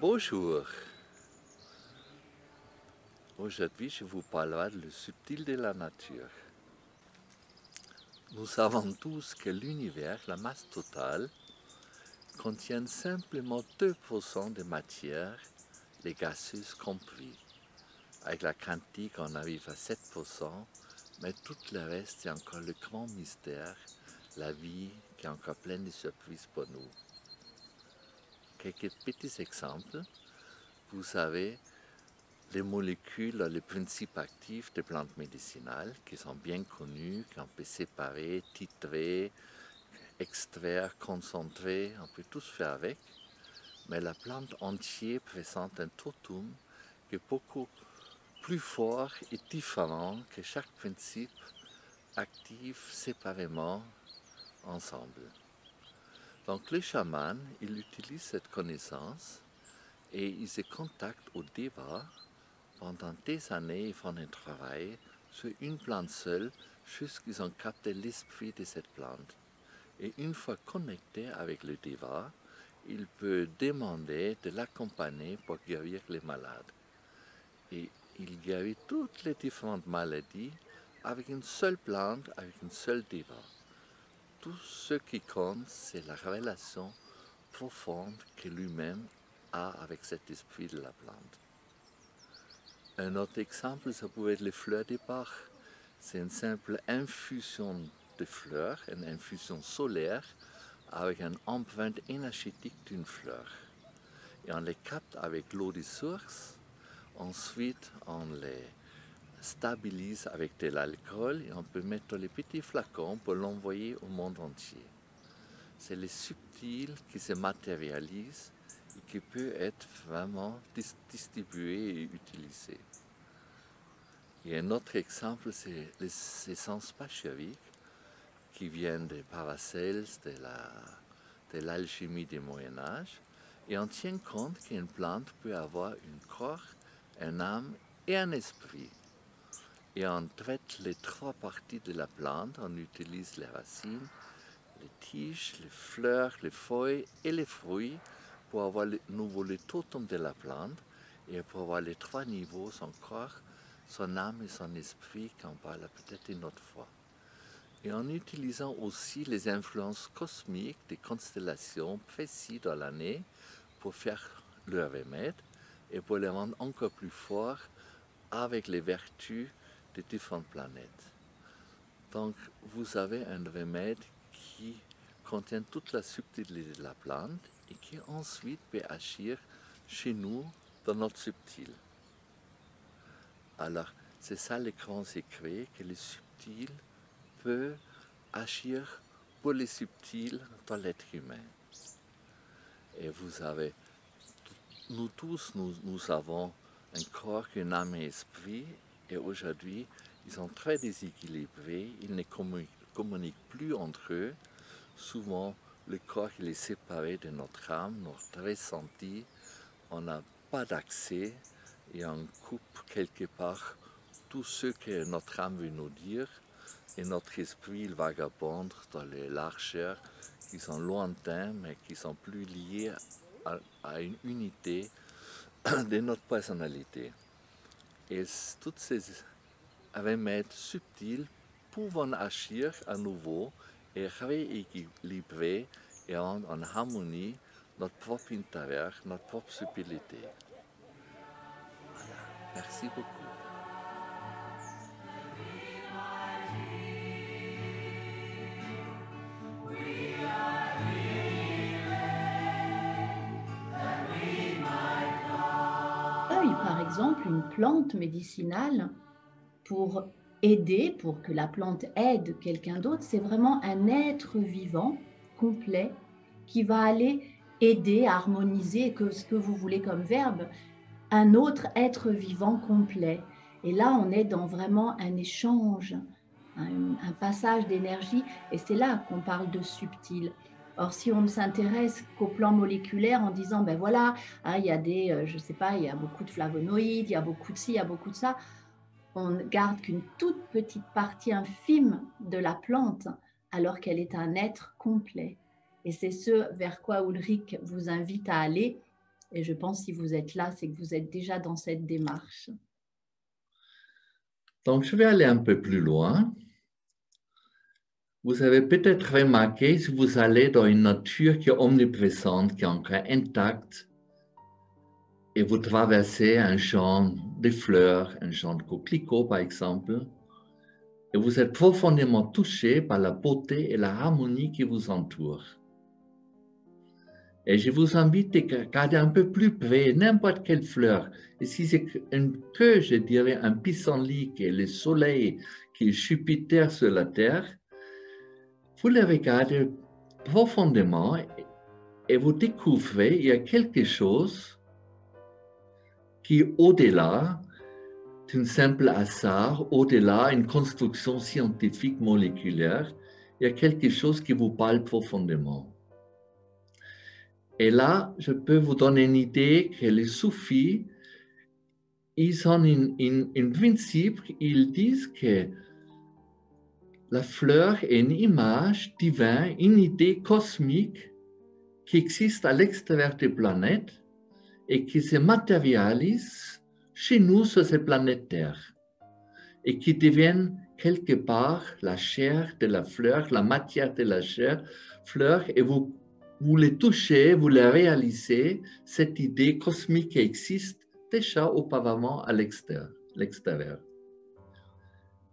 Bonjour. Aujourd'hui, je vous parlerai de le subtil de la nature. Nous savons tous que l'univers, la masse totale, contient simplement 2% de matière, les gazeuse compris. Avec la quantique, on arrive à 7%, mais tout le reste est encore le grand mystère, la vie qui est encore pleine de surprises pour nous. Quelques petits exemples. Vous savez, les molécules, les principes actifs des plantes médicinales qui sont bien connus, qu'on peut séparer, titrer, extraire, concentrer, on peut tout faire avec. Mais la plante entière présente un totum qui est beaucoup plus fort et différent que chaque principe actif séparément ensemble. Donc les chamans, ils utilisent cette connaissance et ils se contactent au Deva. Pendant des années, ils font un travail sur une plante seule jusqu'à qu'ils ont capté l'esprit de cette plante. Et une fois connecté avec le Deva, il peut demander de l'accompagner pour guérir les malades. Et il guérit toutes les différentes maladies avec une seule plante, avec une seule Deva. Tout ce qui compte, c'est la relation profonde que lui-même a avec cet esprit de la plante. Un autre exemple, ça pourrait être les fleurs de Bach. C'est une simple infusion de fleurs, une infusion solaire avec une empreinte énergétique d'une fleur. Et on les capte avec l'eau des sources. Ensuite, on les stabilise avec de l'alcool et on peut mettre les petits flacons pour l'envoyer au monde entier. C'est le subtil qui se matérialise et qui peut être vraiment distribué et utilisé. Et un autre exemple, c'est les essences pachériques qui viennent des Paracels, de l'alchimie du Moyen-Âge. Et on tient compte qu'une plante peut avoir un corps, une âme et un esprit. Et on traite les trois parties de la plante, on utilise les racines, les tiges, les fleurs, les feuilles et les fruits pour avoir nouveau le totem de la plante et pour avoir les trois niveaux, son corps, son âme et son esprit, qu'on parle peut-être une autre fois. Et en utilisant aussi les influences cosmiques des constellations précises dans l'année pour faire le remède et pour les rendre encore plus forts avec les vertus des différentes planètes. Donc vous avez un remède qui contient toute la subtilité de la plante et qui ensuite peut agir chez nous dans notre subtil. Alors, c'est ça le grand secret, que le subtil peut agir pour les subtils dans l'être humain. Et vous savez, nous tous, nous avons un corps, une âme et un esprit, et aujourd'hui, ils sont très déséquilibrés, ils ne communiquent plus entre eux. Souvent, le corps il est séparé de notre âme, notre ressenti, on n'a pas d'accès et on coupe quelque part tout ce que notre âme veut nous dire et notre esprit il vagabonde dans les largeurs qui sont lointains mais qui sont plus liés à une unité de notre personnalité. Et toutes ces remèdes subtils peuvent agir à nouveau et rééquilibrer et rendre en harmonie notre propre intérieur, notre propre subtilité. Voilà. Merci beaucoup. Par exemple, une plante médicinale pour aider, pour que la plante aide quelqu'un d'autre, c'est vraiment un être vivant complet qui va aller aider, harmoniser, ce que vous voulez comme verbe, un autre être vivant complet. Et là, on est dans vraiment un échange, un passage d'énergie, et c'est là qu'on parle de subtil. Or, si on ne s'intéresse qu'au plan moléculaire en disant, ben voilà, hein, il y a des, je sais pas, il y a beaucoup de flavonoïdes, il y a beaucoup de ci, il y a beaucoup de ça, on ne garde qu'une toute petite partie infime de la plante, alors qu'elle est un être complet. Et c'est ce vers quoi Ulrich vous invite à aller, Et je pense que si vous êtes là, c'est que vous êtes déjà dans cette démarche. Donc, je vais aller un peu plus loin. Vous avez peut-être remarqué, si vous allez dans une nature qui est omniprésente, qui est encore intacte, et vous traversez un champ de fleurs, un champ de coquelicots par exemple, et vous êtes profondément touché par la beauté et la harmonie qui vous entoure. Et je vous invite à regarder un peu plus près n'importe quelle fleur. Et si c'est que, je dirais, un pissenlit qui est le soleil, qui est Jupiter sur la terre, vous les regardez profondément et vous découvrez qu'il y a quelque chose qui est au-delà d'un simple hasard, au-delà d'une construction scientifique moléculaire. Il y a quelque chose qui vous parle profondément. Et là, je peux vous donner une idée que les soufis, ils ont un principe, ils disent que la fleur est une image divine, une idée cosmique qui existe à l'extérieur des planètes et qui se matérialise chez nous sur cette planète Terre et qui deviennent quelque part la chair de la fleur, la matière de la chair, fleur, et vous les touchez, vous les réalisez, cette idée cosmique qui existe déjà auparavant à l'extérieur.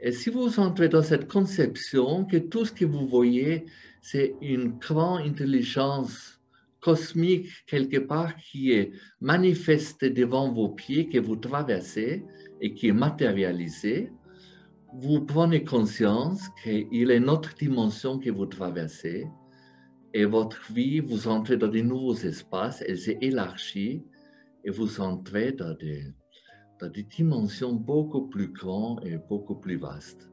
Et si vous entrez dans cette conception que tout ce que vous voyez, c'est une grande intelligence cosmique quelque part qui est manifestée devant vos pieds, que vous traversez et qui est matérialisée, vous prenez conscience qu'il y a une autre dimension que vous traversez et votre vie, vous entrez dans de nouveaux espaces, elle s'est élargie et vous entrez dans des dimensions beaucoup plus grandes et beaucoup plus vastes.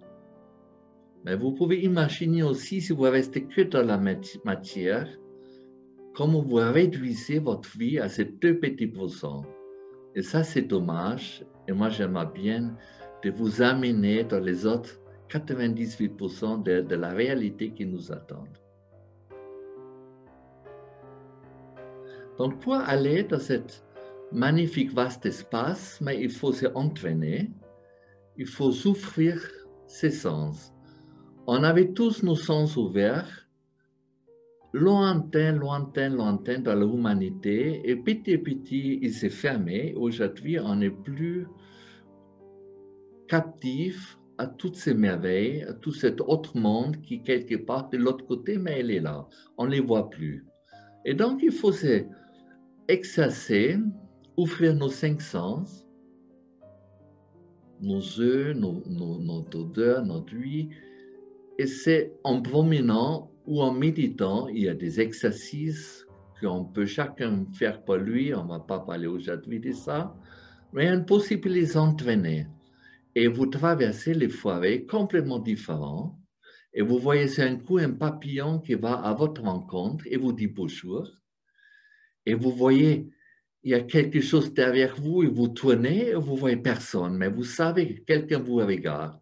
Mais vous pouvez imaginer aussi, si vous restez que dans la matière, comment vous réduisez votre vie à ces 2 petits pourcents. Et ça, c'est dommage. Et moi, j'aimerais bien de vous amener dans les autres 98% de la réalité qui nous attend. Donc, pour aller dans cet magnifique vaste espace, mais il faut se entraîner, il faut souffrir ses sens. On avait tous nos sens ouverts, lointain dans l'humanité, et petit à petit, il s'est fermé. Aujourd'hui, on n'est plus captif à toutes ces merveilles, à tout cet autre monde qui, quelque part, de l'autre côté, mais elle est là. On ne les voit plus. Et donc, il faut s'exercer, ouvrir nos 5 sens, nos yeux, notre odeur, notre ouïe. Et c'est en promenant ou en méditant, il y a des exercices qu'on peut chacun faire pour lui. On ne va pas parler aujourd'hui de ça, mais il y a une possibilité d'entraîner. Et vous traversez les forêts complètement différentes et vous voyez d'un coup un papillon qui va à votre rencontre et vous dit bonjour. Et vous voyez, il y a quelque chose derrière vous et vous tournez et vous voyez personne, mais vous savez que quelqu'un vous regarde.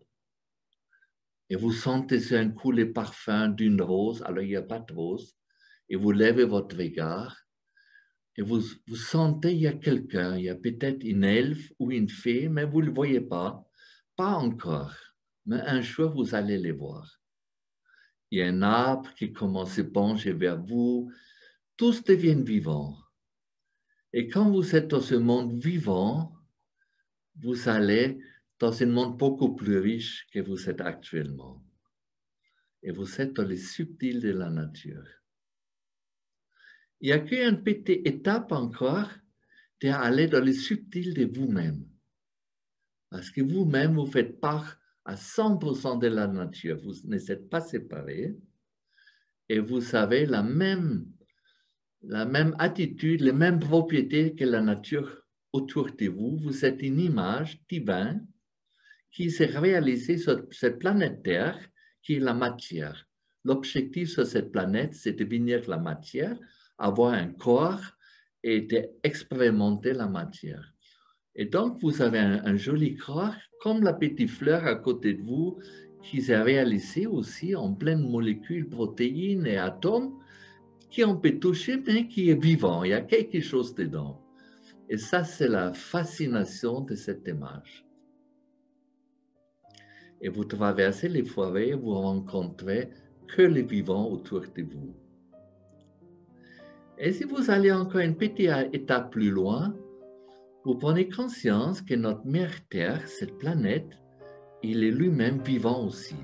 Et vous sentez d'un coup les parfums d'une rose, alors il n'y a pas de rose, et vous levez votre regard et vous sentez qu'il y a quelqu'un, il y a peut-être une elfe ou une fée, mais vous ne le voyez pas. Pas encore, mais un jour vous allez les voir. Il y a un arbre qui commence à pencher vers vous, tous deviennent vivants. Et quand vous êtes dans ce monde vivant, vous allez dans un monde beaucoup plus riche que vous êtes actuellement. Et vous êtes dans les subtils de la nature. Il n'y a qu'une petite étape encore d'aller dans les subtils de vous-même. Parce que vous-même, vous faites part à 100% de la nature. Vous ne êtes pas séparés et vous avez la même attitude, les mêmes propriétés que la nature autour de vous. Vous êtes une image divine qui s'est réalisée sur cette planète Terre qui est la matière. L'objectif sur cette planète, c'est de devenir la matière, avoir un corps et d'expérimenter la matière. Et donc, vous avez un joli corps, comme la petite fleur à côté de vous, qui s'est réalisée aussi en pleine molécules, protéines et atomes, qui on peut toucher, mais qui est vivant. Il y a quelque chose dedans. Et ça, c'est la fascination de cette image. Et vous traversez les forêts, vous rencontrez que les vivants autour de vous. Et si vous allez encore une petite étape plus loin, vous prenez conscience que notre mère Terre, cette planète, il est lui-même vivant aussi.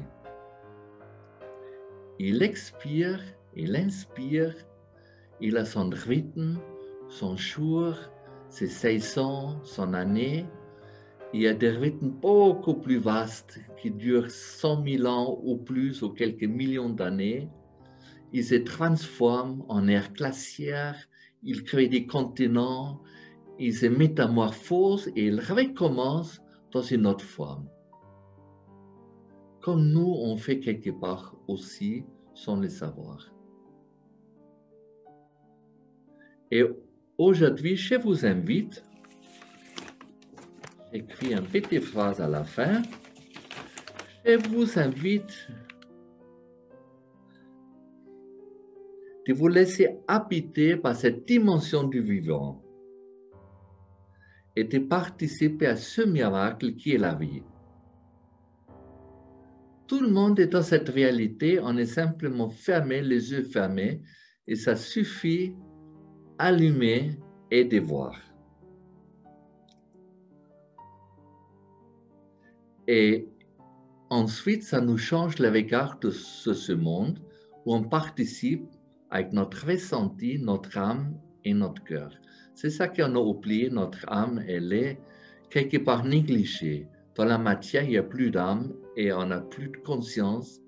Il expire, il inspire, il a son rythme, son jour, ses saisons, son année. Il y a des rythmes beaucoup plus vastes qui durent 100 000 ans ou plus ou quelques millions d'années. Il se transforme en ère glaciaire, il crée des continents, il se métamorphose et il recommence dans une autre forme. Comme nous, on fait quelque part aussi sans le savoir. Et aujourd'hui, je vous invite, j'écris une petite phrase à la fin, je vous invite de vous laisser habiter par cette dimension du vivant et de participer à ce miracle qui est la vie. Tout le monde est dans cette réalité, on est simplement fermé, les yeux fermés, et ça suffit allumer et de voir. Et ensuite, ça nous change le regard de ce monde où on participe avec notre ressenti, notre âme et notre cœur. C'est ça qu'on a oublié, notre âme, elle est quelque part négligée. Dans la matière, il n'y a plus d'âme et on n'a plus de conscience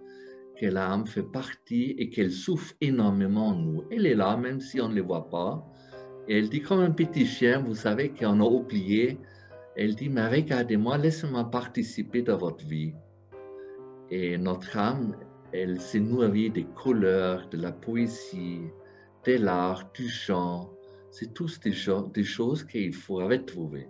que l'âme fait partie et qu'elle souffre énormément en nous. Elle est là, même si on ne le voit pas. Et elle dit comme un petit chien, vous savez qu'on a oublié. Elle dit, mais regardez-moi, laissez-moi participer dans votre vie. Et notre âme, elle se nourrit des couleurs, de la poésie, de l'art, du chant. C'est tous des choses qu'il faut retrouver.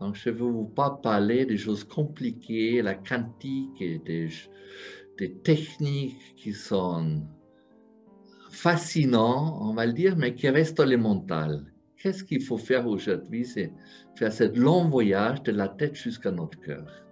Donc, je ne vais vous pas parler des choses compliquées, la quantique et des techniques qui sont fascinantes, on va le dire, mais qui restent dans le mental. Qu'est-ce qu'il faut faire aujourd'hui? C'est faire ce long voyage de la tête jusqu'à notre cœur.